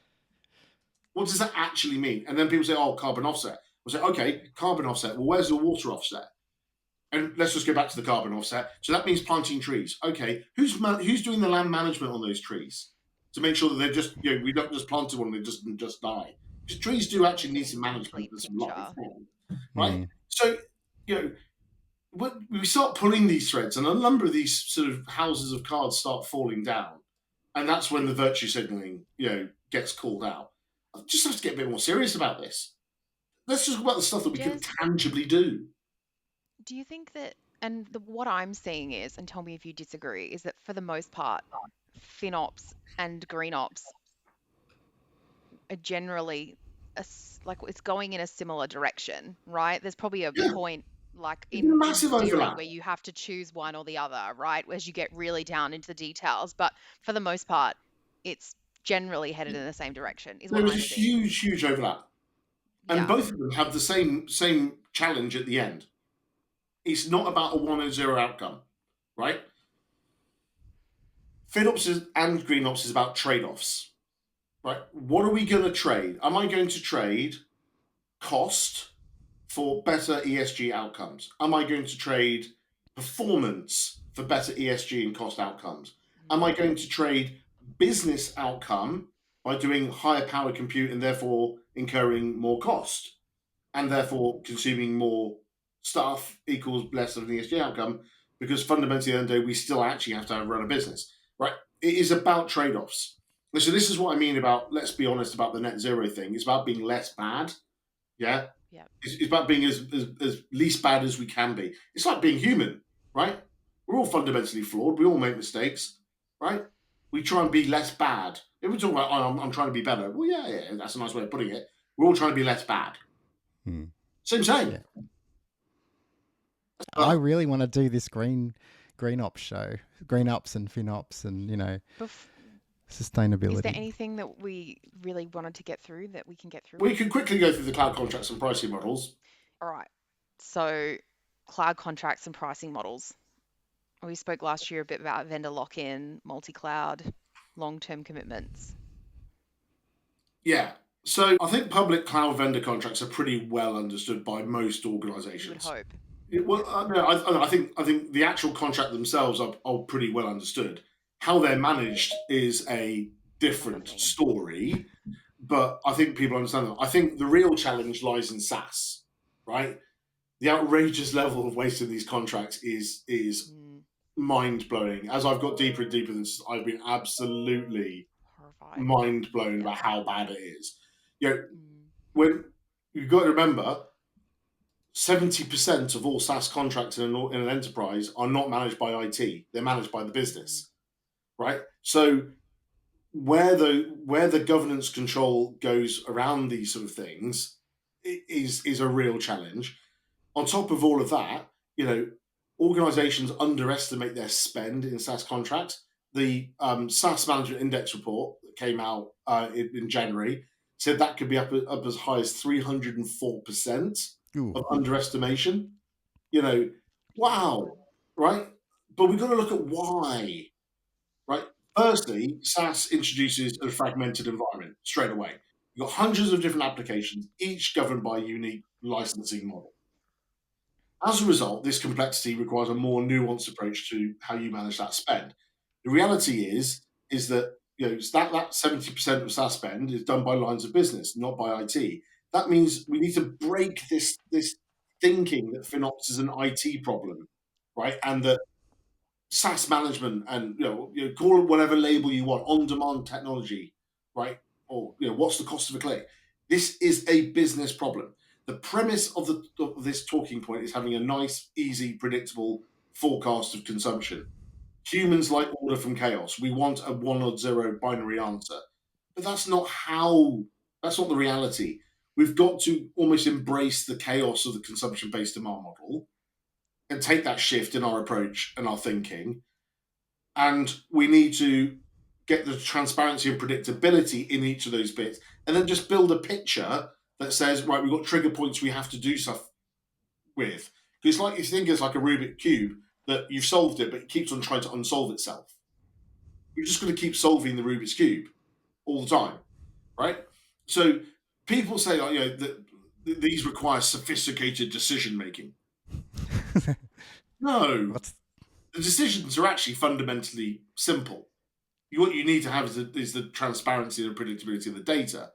S4: What does that actually mean? And then people say, oh, carbon offset. We'll say, okay, carbon offset. Well, where's the water offset? And let's just go back to the carbon offset. So that means planting trees. Okay, who's doing the land management on those trees to make sure that they're just, we don't just plant one and they just die? Because trees do
S2: we're
S4: actually need
S2: getting
S4: some
S2: a
S4: management
S2: complete
S4: and some life,
S2: picture.
S4: right? So, we start pulling these threads, and a number of these sort of houses of cards start falling down, and that's when the virtue signaling, gets called out. I just have to get a bit more serious about this. Let's just talk about the stuff that we can
S2: Jez,
S4: tangibly do.
S2: do you think that, and what I'm seeing is, and tell me if you disagree, is that for the most part, FinOps and GreenOps are generally like it's going in a similar direction, right? There's probably a
S4: Yeah,
S2: point like
S4: there's a
S2: in
S4: massive
S2: theory
S4: overlap.
S2: where you have to choose one or the other, right? As you get really down into the details, but for the most part, it's generally headed in the same direction, is what
S4: There is a
S2: I'm seeing.
S4: huge overlap, and
S2: Yeah.
S4: both of them have the same challenge at the end. It's not about a 1 or 0 outcome, right? FinOps and GreenOps is about trade-offs, right? What are we going to trade? Am I going to trade cost for better ESG outcomes? Am I going to trade performance for better ESG and cost outcomes? Am I going to trade business outcome by doing higher power compute and therefore incurring more cost and therefore consuming more stuff equals less of an ESG outcome? Because fundamentally, at the end of the day, we still actually have to run a business, right? It is about trade-offs. So this is what I mean about, let's be honest about the net zero thing. It's about being less bad. Yeah.
S2: Yeah.
S4: It's about being as least bad as we can be. It's like being human, right? We're all fundamentally flawed. We all make mistakes, right? We try and be less bad. If we talk about, oh, I'm trying to be better, well, yeah, that's a nice way of putting it. We're all trying to be less bad. Same.
S3: Yeah. I really want to do this green ops show, green ops and FinOps, and sustainability.
S2: Is there anything that we really wanted to get through that we can get through?
S4: We could quickly go through the cloud contracts and pricing models.
S2: All right. So, cloud contracts and pricing models. We spoke last year a bit about vendor lock-in, multi-cloud, long-term commitments.
S4: Yeah. So I think public cloud vendor contracts are pretty well understood by most
S2: You would
S4: organizations.
S2: hope.
S4: Well, I think the actual contract themselves are pretty well understood. How they're managed is a different
S2: thing.
S4: story, but I think people understand that. I think the real challenge lies in SaaS, right? the outrageous level of waste in these contracts is mind blowing. As I've got deeper and deeper into this, I've been absolutely
S2: Horrified.
S4: mind blown about how bad it is. When you've got to remember, 70% of all SaaS contracts in an enterprise are not managed by IT; they're managed by the business, right? So where the governance control goes around these sort of things is a real challenge. On top of all of that, organizations underestimate their spend in SaaS contracts. The SaaS Management Index report that came out in January said that could be up as high as 304% of underestimation. Wow, right? But we've got to look at why, right? Firstly, SaaS introduces a fragmented environment straight away. You've got hundreds of different applications, each governed by a unique licensing model. As a result, this complexity requires a more nuanced approach to how you manage that spend. The reality is that that 70% of SaaS spend is done by lines of business, not by IT. That means we need to break this thinking that FinOps is an IT problem, right? And that SaaS management and call it whatever label you want, on-demand technology, right? Or what's the cost of a click? This is a business problem. The premise of this talking point is having a nice, easy, predictable forecast of consumption. Humans like order from chaos. We want a 1 or 0 binary answer, but that's not the reality. We've got to almost embrace the chaos of the consumption-based demand model and take that shift in our approach and our thinking. And we need to get the transparency and predictability in each of those bits, and then just build a picture that says, right, we've got trigger points we have to do stuff with. Because it's like, you think it's like a Rubik's Cube, that you've solved it, but it keeps on trying to unsolve itself. You're just going to keep solving the Rubik's Cube all the time, right? So people say, that these require sophisticated decision making. No, the decisions are actually fundamentally simple. What you need to have is the transparency and predictability of the data,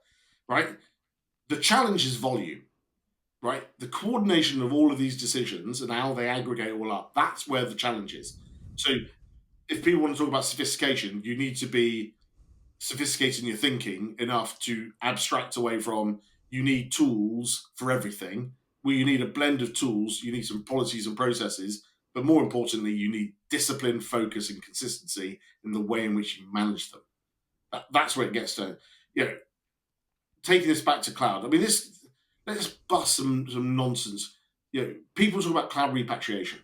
S4: right? The challenge is volume, right? The coordination of all of these decisions and how they aggregate all up, that's where the challenge is. So if people want to talk about sophistication, you need to be sophisticated in your thinking enough to abstract away from, you need tools for everything, where you need a blend of tools, you need some policies and processes, but more importantly, you need discipline, focus, and consistency in the way in which you manage them. That's where it gets to, taking this back to cloud. I mean, let's bust some nonsense. People talk about cloud repatriation,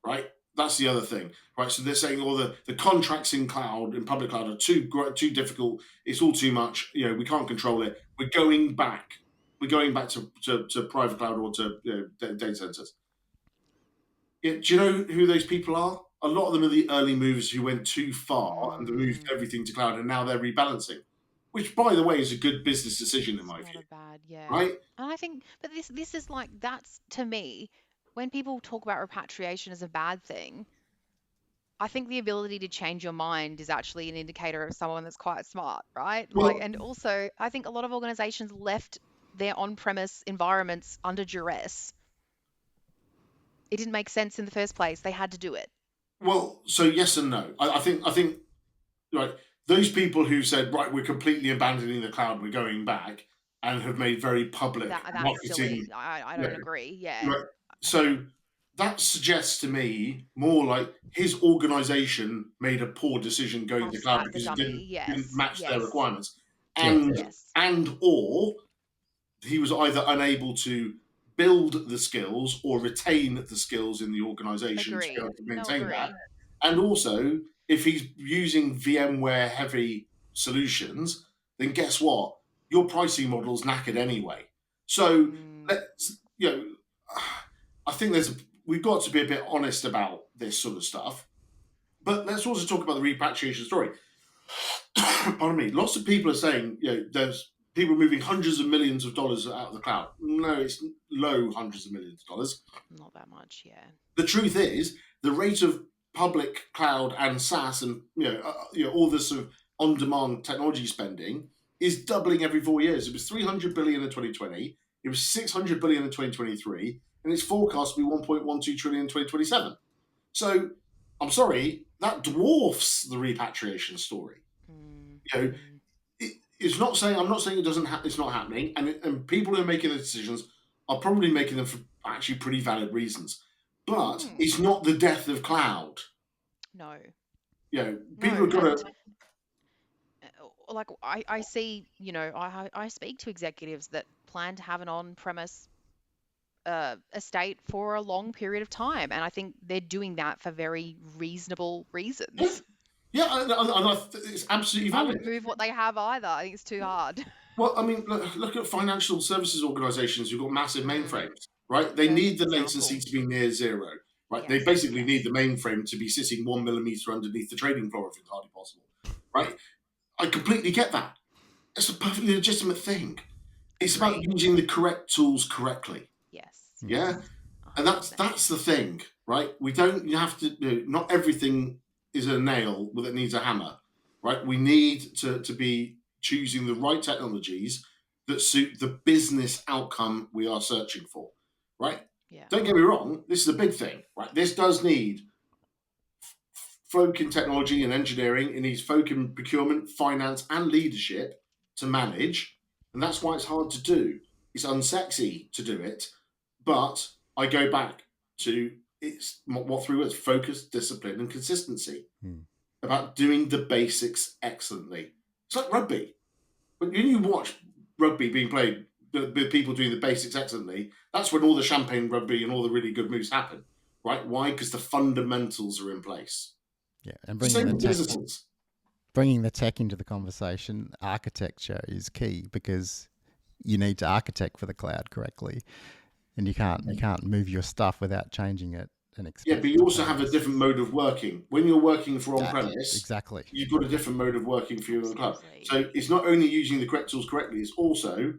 S4: right? That's the other thing, right? So they're saying, the contracts in cloud, in public cloud, are too difficult. It's all too much. We can't control it. We're going back to private cloud or to data centers. Do you know who those people are? A lot of them are the early movers who went too far and moved everything to cloud, and now they're rebalancing. Which, by the way, is a good business decision in my view.
S2: Not a bad, yeah.
S4: Right?
S2: And I think, but this is like, that's, to me, when people talk about repatriation as a bad thing, I think the ability to change your mind is actually an indicator of someone that's quite smart, right?
S4: Well,
S2: and also, I think a lot of organizations left their on-premise environments under duress. It didn't make sense in the first place. They had to do it.
S4: Well, so yes and no. I think right, those people who said, right, we're completely abandoning the cloud, we're going back, and have made very public
S2: That's
S4: marketing.
S2: silly. I don't agree. Yeah.
S4: Right. So that suggests to me more like his organization made a poor decision going to cloud because it didn't match their requirements. And or he was either unable to build the skills or retain the skills in the organization to be able to maintain that. And also, if he's using VMware heavy solutions, then guess what? Your pricing model's knackered anyway. So let's, I think we've got to be a bit honest about this sort of stuff. But let's also talk about the repatriation story. Pardon me. Lots of people are saying, there's people moving hundreds of millions of dollars out of the cloud. No, it's low hundreds of millions of dollars.
S2: Not that much, yeah.
S4: The truth is, the rate of public cloud and SaaS and all this sort of on-demand technology spending is doubling every 4 years. It was $300 billion in 2020. It was $600 billion in 2023, and it's forecast to be 1.12 trillion in 2027. So I'm sorry, that dwarfs the repatriation story. It's not saying, I'm not saying it doesn't it's not happening, and people who are making the decisions are probably making them for actually pretty valid reasons. But it's not the death of cloud.
S2: No.
S4: People have got to.
S2: Like I see, I speak to executives that plan to have an on-premise estate for a long period of time, and I think they're doing that for very reasonable reasons.
S4: Yeah, it's absolutely valid.
S2: I wouldn't move what they have either. I think it's too hard.
S4: Well, I mean, look at financial services organisations who've got massive mainframes, right? They need the latency to be near zero, right? Yes, they basically need the mainframe to be sitting 1 millimetre underneath the trading floor if it's hardly possible, right? I completely get that. It's a perfectly legitimate thing. It's about using the correct tools correctly.
S2: Yes.
S4: Yeah, and that's the thing, right? You have to. Not everything is a nail that needs a hammer, right? We need to be choosing the right technologies that suit the business outcome we are searching for, right?
S2: Yeah.
S4: Don't get me wrong. This is a big thing, right? This does need folk in technology and engineering. It needs folk in procurement, finance, and leadership to manage, and that's why it's hard to do. It's unsexy to do it, but I go back to what 3 words: focus, discipline, and consistency. About doing the basics excellently. It's like rugby. When you watch rugby being played with people doing the basics excellently, that's when all the champagne rugby and all the really good moves happen, right? Why? Because the fundamentals are in place.
S3: Yeah, and bringing the tech into the conversation, architecture is key, because you need to architect for the cloud correctly, and you can't move your stuff without changing it.
S4: Yeah, but you also have a different mode of working. When you're working for on-premise,
S3: exactly,
S4: you've got a different mode of working for you in the cloud. So it's not only using the correct tools correctly, it's also,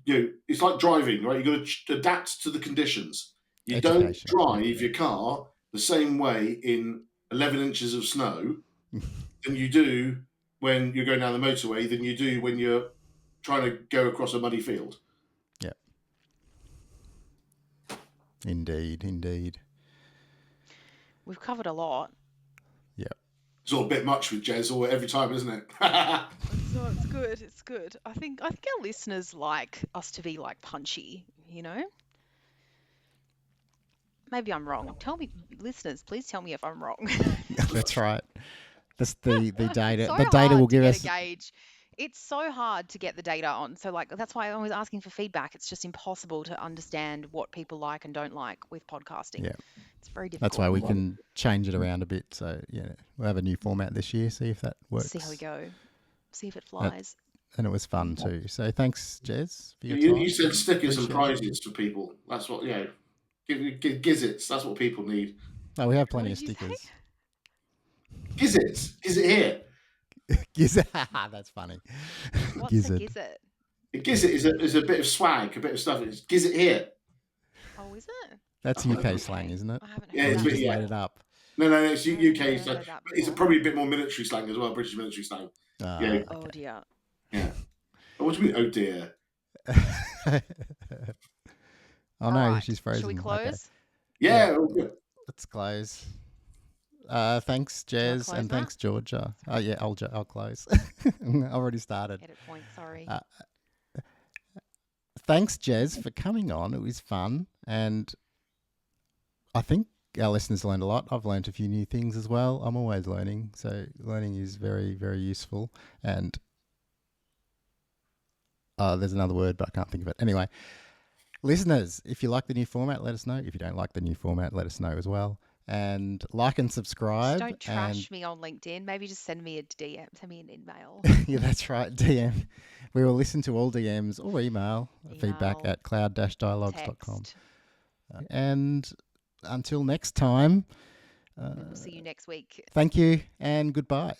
S4: it's like driving, right? You've got to adapt to the conditions. You don't drive your car the same way in 11 inches of snow than you do when you're going down the motorway than you do when you're trying to go across a muddy field.
S3: Yeah. Indeed.
S2: We've covered a lot.
S3: Yeah.
S4: It's all a bit much with Jez every time, isn't it?
S2: So it's good. I think our listeners like us to be like punchy, Maybe I'm wrong. Tell me, listeners, please tell me if I'm wrong.
S3: That's right. The data.
S2: So
S3: the data will give us
S2: a gauge. It's so hard to get the data on. So that's why I'm always asking for feedback. It's just impossible to understand what people like and don't like with podcasting.
S3: Yeah.
S2: It's very difficult.
S3: That's why we can change it around a bit. So we'll have a new format this year. See if that works.
S2: See how we go. See if it flies.
S3: And it was fun too. So thanks, Jez, for your
S4: time.
S3: You
S4: said stickers and prizes for people. That's what, give gizzards. That's what people need.
S3: Oh, we have plenty of stickers.
S4: Gizzards. Gizzard here.
S3: Gizzard. That's funny.
S2: What's a gizzard?
S4: A gizzard is a bit of swag, a bit of stuff. It's gizzard here.
S2: Oh, is it?
S3: That's UK slang, isn't it?
S2: I haven't heard
S4: it's
S3: just made it up.
S4: No, it's UK slang. It's probably a bit more military slang as well, British military slang.
S2: Okay. Oh dear.
S4: Yeah. What do you mean, oh dear?
S3: Oh no, right. She's frozen.
S2: Shall we close?
S3: Okay.
S4: Yeah.
S3: Let's close. Thanks, Jez, and thanks, Georgia. Oh yeah, I'll close. I already started.
S2: Edit point, sorry.
S3: Thanks, Jez, for coming on. It was fun, and I think our listeners learned a lot. I've learned a few new things as well. I'm always learning, so learning is very, very useful. And there's another word, but I can't think of it. Anyway, listeners, if you like the new format, let us know. If you don't like the new format, let us know as well. And like and subscribe.
S2: Just don't trash me on LinkedIn. Maybe just send me a DM, send me an email.
S3: Yeah, that's right. DM. We will listen to all DMs or email feedback at cloud-dialogues.com. And until next time.
S2: We'll see you next week.
S3: Thank you and goodbye.